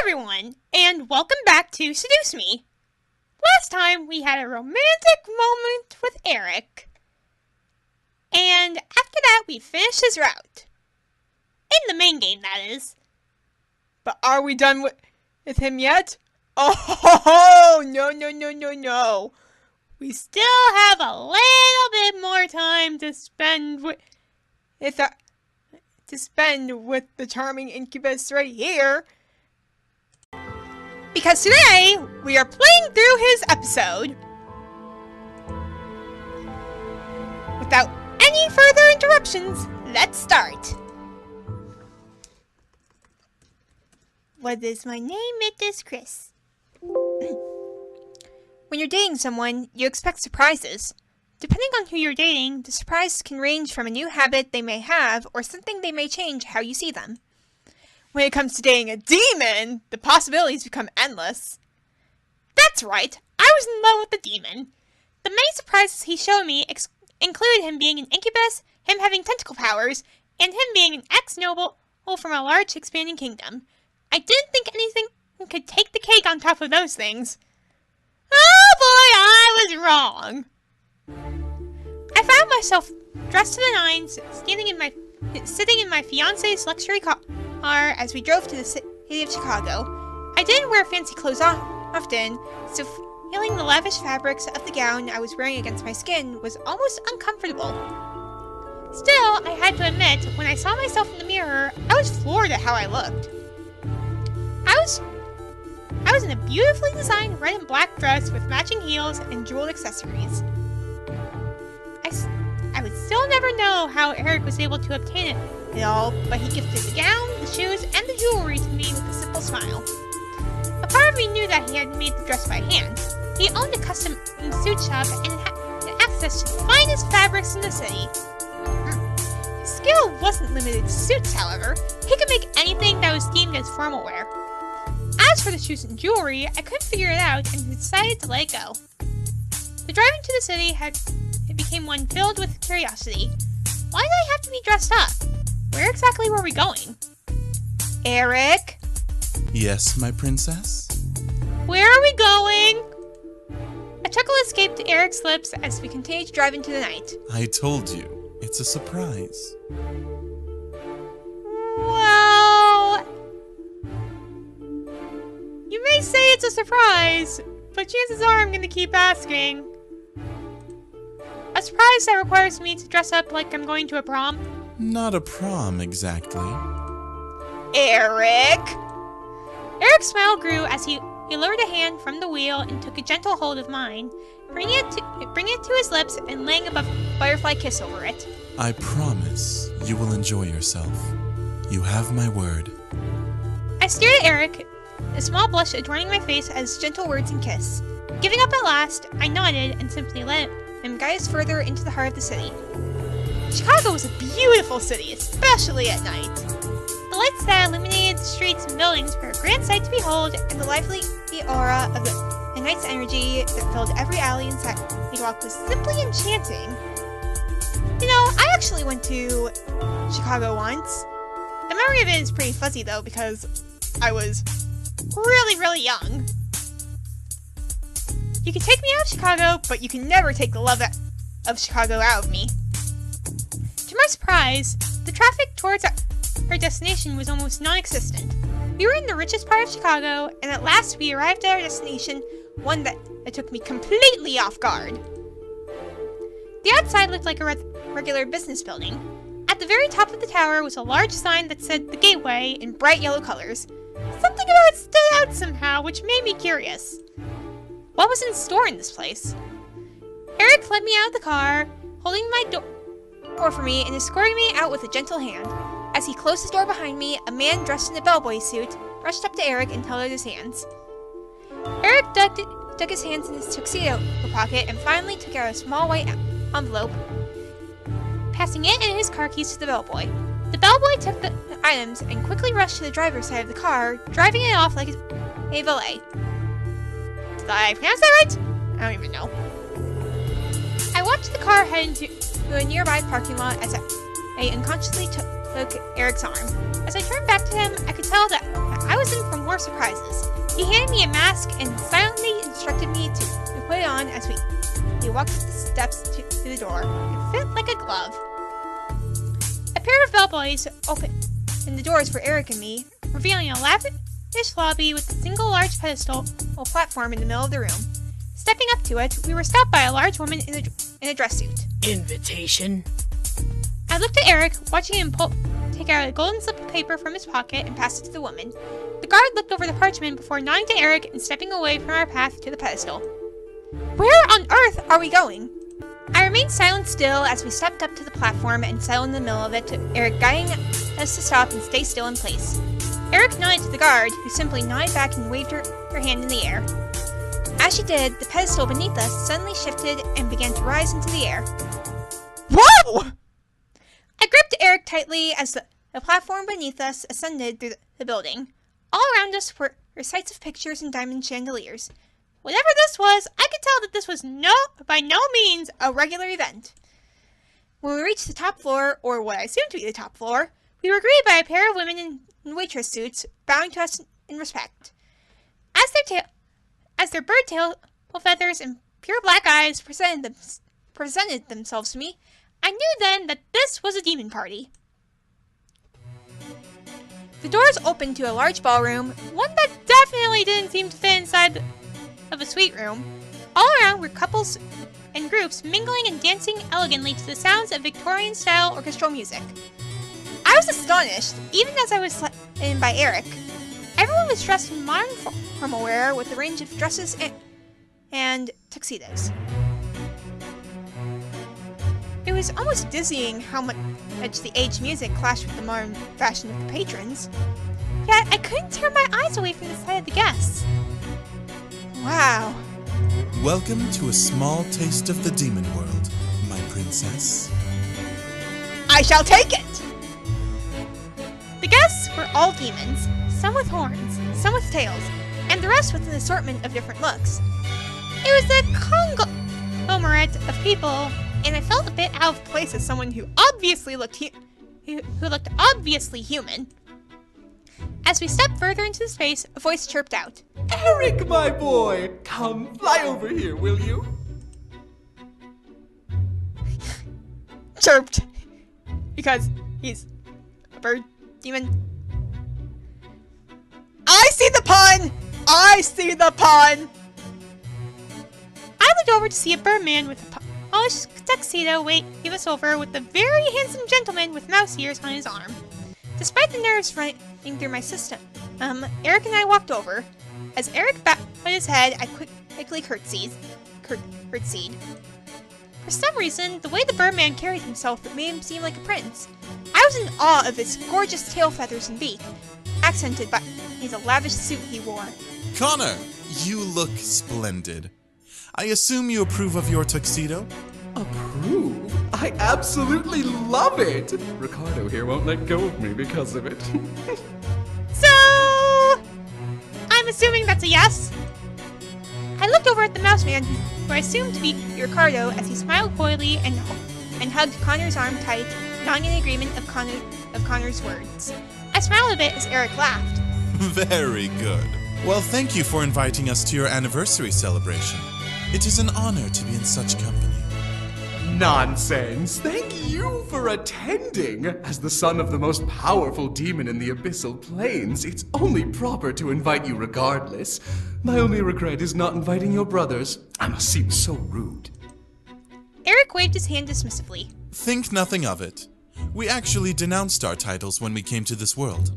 everyone, and welcome back to Seduce Me. Last time we had a romantic moment with Erik, and after that we finished his route. In the main game, that is. But are we done with him yet? Oh, no. We still have a little bit more time to spend with the charming incubus right here. Because today, we are playing through his episode. Without any further interruptions, let's start. What is my name? It is Chris. When you're dating someone, you expect surprises. Depending on who you're dating, the surprise can range from a new habit they may have or something they may change how you see them. When it comes to dating a demon, the possibilities become endless. That's right, I was in love with the demon. The many surprises he showed me include him being an incubus, him having tentacle powers, and him being an ex-noble from a large expanding kingdom. I didn't think anything could take the cake on top of those things. Oh boy, I was wrong. I found myself dressed to the nines, sitting in my fiancé's luxury car as we drove to the city of Chicago. I didn't wear fancy clothes often, so feeling the lavish fabrics of the gown I was wearing against my skin was almost uncomfortable. Still, I had to admit, when I saw myself in the mirror, I was floored at how I looked. I was in a beautifully designed red and black dress with matching heels and jeweled accessories. I would still never know how Erik was able to obtain it all, but he gifted the gown, the shoes, and the jewelry to me with a simple smile. A part of me knew that he had made the dress by hand. He owned a custom suit shop and had access to the finest fabrics in the city. His skill wasn't limited to suits, however. He could make anything that was deemed as formal wear. As for the shoes and jewelry, I couldn't figure it out and decided to let it go. The driving to the city became one filled with curiosity. Why did I have to be dressed up? Where exactly were we going? Erik? Yes, my princess? Where are we going? A chuckle escaped Erik's lips as we continued to drive into the night. I told you, it's a surprise. Well, you may say it's a surprise, but chances are I'm going to keep asking. A surprise that requires me to dress up like I'm going to a prom? Not a prom, exactly. Erik! Erik's smile grew as he lowered a hand from the wheel and took a gentle hold of mine, bringing it to his lips and laying a butterfly kiss over it. I promise you will enjoy yourself. You have my word. I stared at Erik, a small blush adorning my face as gentle words and kiss. Giving up at last, I nodded and simply let him guide us further into the heart of the city. Chicago was a beautiful city, especially at night. The lights that illuminated the streets and buildings were a grand sight to behold, and the lively aura of the night's energy that filled every alley and sidewalk was simply enchanting. You know, I actually went to Chicago once. The memory of it is pretty fuzzy though, because I was really young. You can take me out of Chicago, but you can never take the love of Chicago out of me. To my surprise, the traffic towards our destination was almost non-existent. We were in the richest part of Chicago, and at last we arrived at our destination, one that took me completely off guard. The outside looked like a regular business building. At the very top of the tower was a large sign that said The Gateway in bright yellow colors. Something about it stood out somehow, which made me curious. What was in store in this place? Erik led me out of the car, holding my door for me and escorting me out with a gentle hand. As he closed his door behind me, a man dressed in a bellboy suit rushed up to Erik and held out his hands. Erik dug his hands in his tuxedo pocket and finally took out a small white envelope, passing it and his car keys to the bellboy. The bellboy took the items and quickly rushed to the driver's side of the car, driving it off like a valet. Did I pronounce that right? I don't even know. I watched the car head into a nearby parking lot as I unconsciously took Erik's arm. As I turned back to him, I could tell that I was in from more surprises. He handed me a mask and silently instructed me to put it on as we walked up the steps to the door. It fit like a glove. A pair of bellboys opened the doors for Erik and me, revealing a lavish lobby with a single large pedestal or platform in the middle of the room. Stepping up to it, we were stopped by a large woman in a dress suit. Invitation? I looked at Erik, watching him take out a golden slip of paper from his pocket and pass it to the woman. The guard looked over the parchment before nodding to Erik and stepping away from our path to the pedestal. Where on earth are we going? I remained silent still as we stepped up to the platform and settled in the middle of it, Erik guiding us to stop and stay still in place. Erik nodded to the guard, who simply nodded back and waved her hand in the air. As she did, the pedestal beneath us suddenly shifted and began to rise into the air. Whoa! I gripped Erik tightly as the platform beneath us ascended through the building. All around us were sights of pictures and diamond chandeliers. Whatever this was, I could tell that this was by no means a regular event. When we reached the top floor, or what I assumed to be the top floor, we were greeted by a pair of women in waitress suits, bowing to us in respect. As their bird tail feathers and pure black eyes presented themselves to me, I knew then that this was a demon party. The doors opened to a large ballroom, one that definitely didn't seem to fit inside of a suite room. All around were couples and groups mingling and dancing elegantly to the sounds of Victorian-style orchestral music. I was astonished, even as I was let in by Erik. Everyone was dressed in modern formal wear with a range of dresses and tuxedos. It was almost dizzying how much the aged music clashed with the modern fashion of the patrons. Yet I couldn't tear my eyes away from the sight of the guests. Wow. Welcome to a small taste of the demon world, my princess. I shall take it! The guests were all demons, some with horns, some with tails, and the rest with an assortment of different looks. It was a conglomerate of people, and I felt a bit out of place as someone who obviously looked obviously human. As we stepped further into the space, a voice chirped out. Erik, my boy! Come, fly over here, will you? Chirped. Because he's a bird demon. I see the pun! I see the pun! I looked over to see a birdman with a polished tuxedo wave us over with a very handsome gentleman with mouse ears on his arm. Despite the nerves running through my system, Erik and I walked over. As Erik bowed his head, I quickly curtsied. For some reason, the way the birdman carried himself made him seem like a prince. I was in awe of his gorgeous tail feathers and beak, accented by his lavish suit he wore. Connor, you look splendid. I assume you approve of your tuxedo? Approve? I absolutely love it! Ricardo here won't let go of me because of it. So, I'm assuming that's a yes? I looked over at the mouse man, who I assumed to be Ricardo, as he smiled coyly and hugged Connor's arm tight, nodding in agreement of Connor's words. I smiled a bit as Erik laughed. Very good. Well, thank you for inviting us to your anniversary celebration. It is an honor to be in such company. Nonsense! Thank you for attending! As the son of the most powerful demon in the abyssal planes, it's only proper to invite you regardless. My only regret is not inviting your brothers. I must seem so rude. Erik waved his hand dismissively. Think nothing of it. We actually denounced our titles when we came to this world.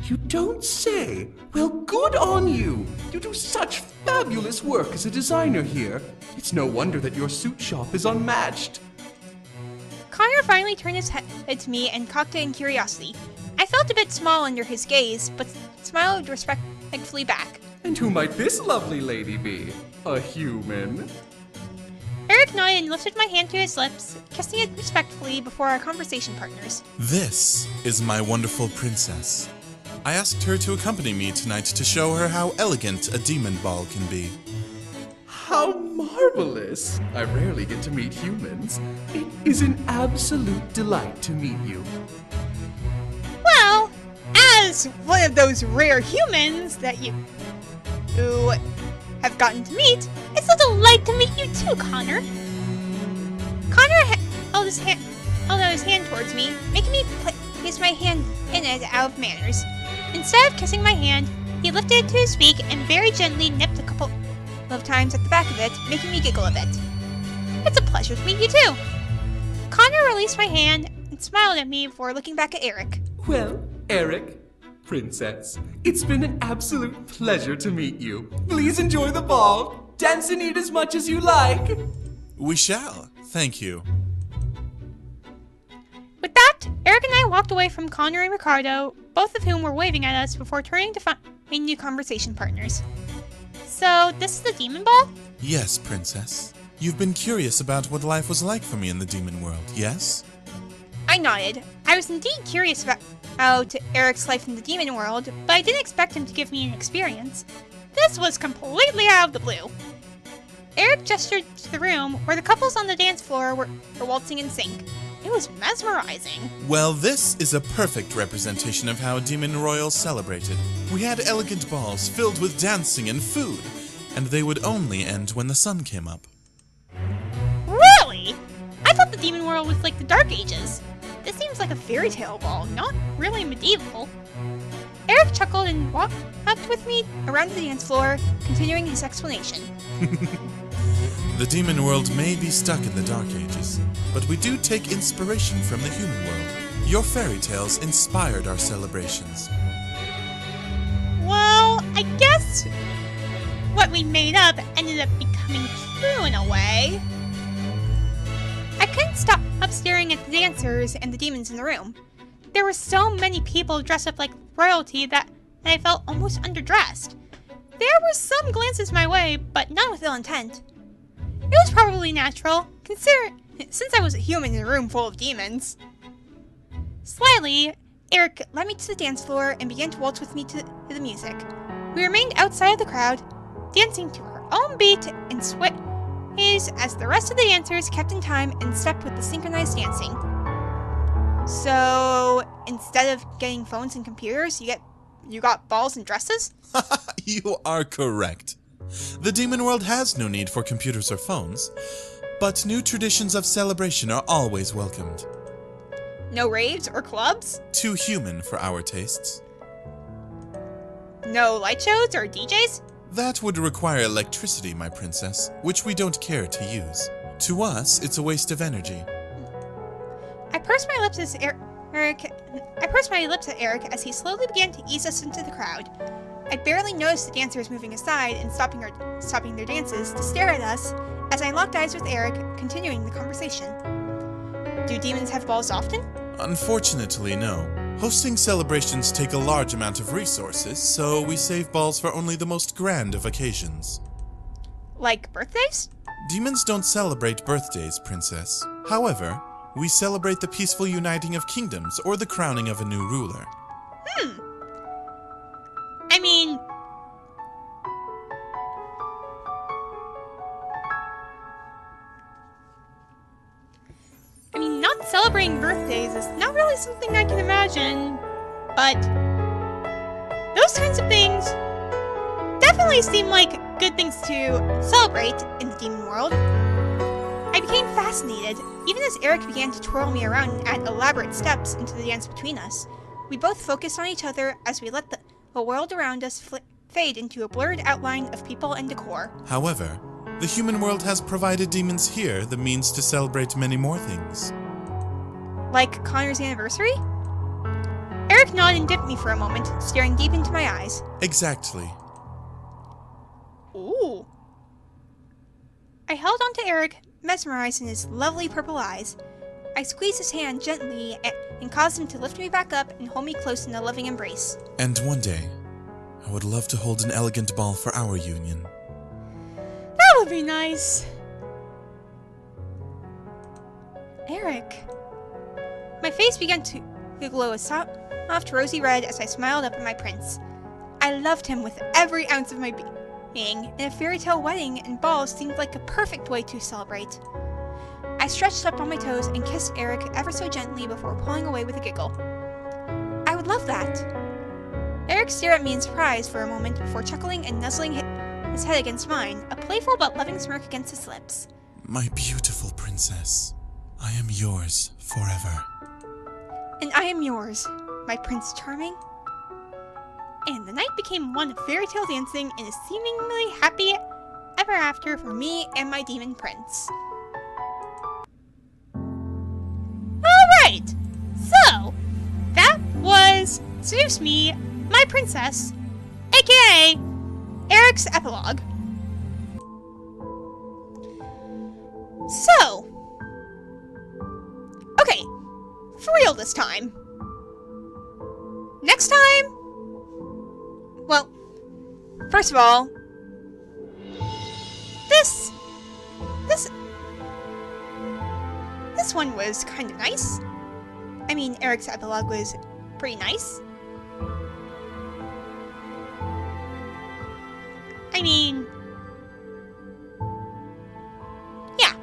You don't say? Well, good on you! You do such fabulous work as a designer here. It's no wonder that your suit shop is unmatched. Connor finally turned his head to me and cocked it in curiosity. I felt a bit small under his gaze, but smiled respectfully back. And who might this lovely lady be? A human? Erik nodded and lifted my hand to his lips, kissing it respectfully before our conversation partners. This is my wonderful princess. I asked her to accompany me tonight to show her how elegant a demon ball can be. How marvelous! I rarely get to meet humans. It is an absolute delight to meet you. Well, as As one of those rare humans that you have gotten to meet, it's a delight to meet you too, Connor. Connor held out his hand towards me, making me place my hand in it out of manners. Instead of kissing my hand, he lifted it to his beak and very gently nipped a couple of times at the back of it, making me giggle a bit. It's a pleasure to meet you too. Connor released my hand and smiled at me before looking back at Erik. Well, Erik, Princess, it's been an absolute pleasure to meet you. Please enjoy the ball. Dance and eat as much as you like. We shall. Thank you. With that, Erik and I walked away from Connor and Ricardo, both of whom were waving at us before turning to find new conversation partners. So, this is the demon ball? Yes, Princess. You've been curious about what life was like for me in the demon world, yes? I nodded. I was indeed curious about Erik's life in the demon world, but I didn't expect him to give me an experience. This was completely out of the blue. Erik gestured to the room where the couples on the dance floor were waltzing in sync. It was mesmerizing. Well, this is a perfect representation of how Demon Royals celebrated. We had elegant balls filled with dancing and food, and they would only end when the sun came up. Really? I thought the demon world was like the Dark Ages. This seems like a fairy tale ball, not really medieval. Erik chuckled and walked with me around the dance floor, continuing his explanation. The demon world may be stuck in the Dark Ages, but we do take inspiration from the human world. Your fairy tales inspired our celebrations. Well, I guess what we made up ended up becoming true in a way. I couldn't stop staring at the dancers and the demons in the room. There were so many people dressed up like royalty that I felt almost underdressed. There were some glances my way, but none with ill intent. It was probably natural, since I was a human in a room full of demons. Slyly, Erik led me to the dance floor and began to waltz with me to the music. We remained outside of the crowd, dancing to our own beat and sways as the rest of the dancers kept in time and stepped with the synchronized dancing. So, instead of getting phones and computers, you got balls and dresses? You are correct. The demon world has no need for computers or phones, but new traditions of celebration are always welcomed. No raves or clubs? Too human for our tastes. No light shows or DJs? That would require electricity, my princess, which we don't care to use. To us, it's a waste of energy. I pursed my lips at Erik as he slowly began to ease us into the crowd. I barely noticed the dancers moving aside and stopping their dances to stare at us as I locked eyes with Erik, continuing the conversation. Do demons have balls often? Unfortunately, no. Hosting celebrations take a large amount of resources, so we save balls for only the most grand of occasions. Like birthdays? Demons don't celebrate birthdays, Princess. However, we celebrate the peaceful uniting of kingdoms or the crowning of a new ruler. I mean, not celebrating birthdays is not really something I can imagine, but those kinds of things definitely seem like good things to celebrate in the demon world. I became fascinated, even as Erik began to twirl me around and add elaborate steps into the dance between us. We both focused on each other as we let the world around us fade into a blurred outline of people and decor. However, the human world has provided demons here the means to celebrate many more things. Like Connor's anniversary? Erik nodded and dipped me for a moment, staring deep into my eyes. Exactly. Ooh. I held on to Erik, mesmerized in his lovely purple eyes. I squeezed his hand gently and caused him to lift me back up and hold me close in a loving embrace. And one day, I would love to hold an elegant ball for our union. That would be nice. Erik. My face began to glow a soft rosy red as I smiled up at my prince. I loved him with every ounce of my being, and a fairy tale wedding and ball seemed like a perfect way to celebrate. I stretched up on my toes and kissed Erik ever so gently before pulling away with a giggle. I would love that. Erik stared at me in surprise for a moment before chuckling and nuzzling his head against mine, a playful but loving smirk against his lips. My beautiful princess, I am yours forever. And I am yours, my Prince Charming. And the night became one of fairy tale dancing and a seemingly happy ever after for me and my demon prince. Alright, so that was Seduce Me, My Princess, aka Erik's epilogue. So, okay, for real this time. Next time, well, first of all, this one was kind of nice. I mean, Erik's epilogue was pretty nice. I mean, yeah.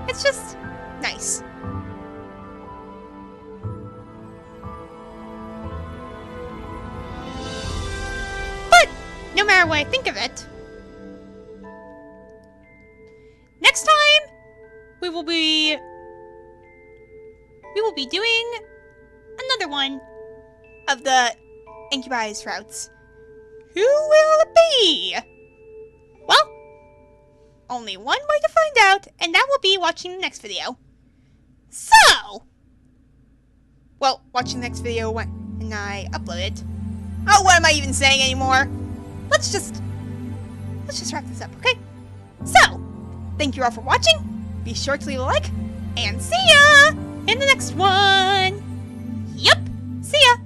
It's just nice. But no matter what I think of it, next time we will be doing another one of the Incubi's routes. Who will it be? Well, only one way to find out, and that will be watching the next video. So, well, watching the next video when I upload it. Oh, what am I even saying anymore? Let's just wrap this up, okay? So, thank you all for watching. Be sure to leave a like, and see ya in the next one. Yup, see ya.